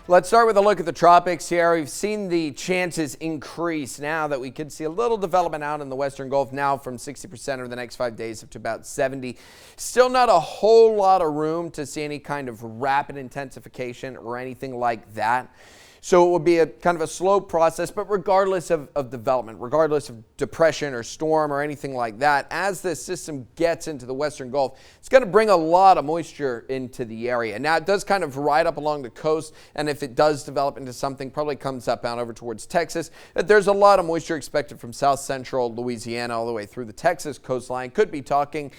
Let's start with a look at the tropics here. We've seen the chances increase now that we could see a little development out in the Western Gulf now from 60% over the next 5 days up to about 70. Still not a whole lot of room to see any kind of rapid intensification or anything like that. So it will be a kind of a slow process, but regardless of development, regardless of depression or storm or anything like that, as this system gets into the Western Gulf, it's going to bring a lot of moisture into the area. Now, it does kind of ride up along the coast, and if it does develop into something, probably comes up out over towards Texas. There's a lot of moisture expected from south central Louisiana all the way through the Texas coastline. Could be talking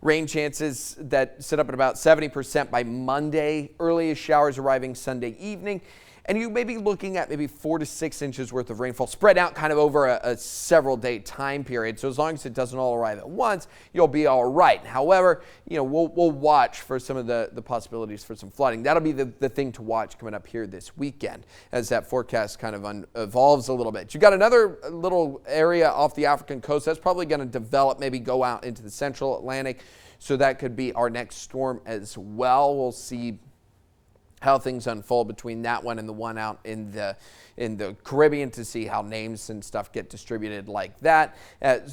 rain chances that sit up at about 70% by Monday, earliest showers arriving Sunday evening. And you may be looking at maybe 4 to 6 inches worth of rainfall spread out kind of over a several day time period. So as long as it doesn't all arrive at once, you'll be all right. However, we'll watch for some of the possibilities for some flooding. That'll be the thing to watch coming up here this weekend as that forecast kind of evolves a little bit. You've got another little area off the African coast that's probably going to develop, maybe go out into the central Atlantic. So that could be our next storm as well. We'll see how things unfold between that one and the one out in the Caribbean to see how names and stuff get distributed like that.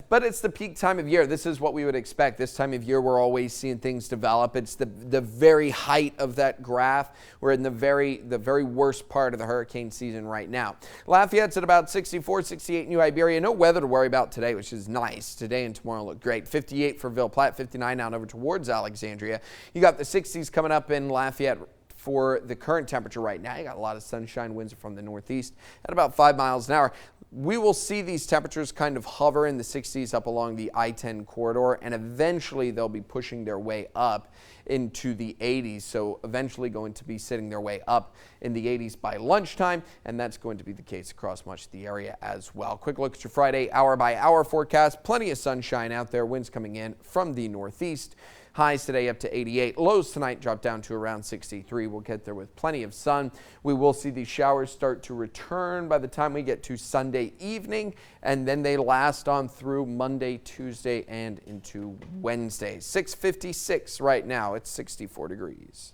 But it's the peak time of year. This is what we would expect. This time of year, we're always seeing things develop. It's the very height of that graph. We're in the very worst part of the hurricane season right now. Lafayette's at about 64, 68 New Iberia. No weather to worry about today, which is nice. Today and tomorrow look great. 58 for Ville Platte, 59 out over towards Alexandria. You got the 60s coming up in Lafayette. For the current temperature right now, you got a lot of sunshine, winds from the northeast at about 5 miles an hour. We will see these temperatures kind of hover in the 60s up along the I-10 corridor, and eventually they'll be pushing their way up into the 80s. So eventually going to be sitting their way up in the 80s by lunchtime, and that's going to be the case across much of the area as well. Quick look at your Friday hour-by-hour forecast. Plenty of sunshine out there, winds coming in from the northeast. Highs today up to 88. Lows tonight drop down to around 63. We'll get there with plenty of sun. We will see these showers start to return by the time we get to Sunday evening, and then they last on through Monday, Tuesday, and into Wednesday. 6:56 right now. It's 64 degrees.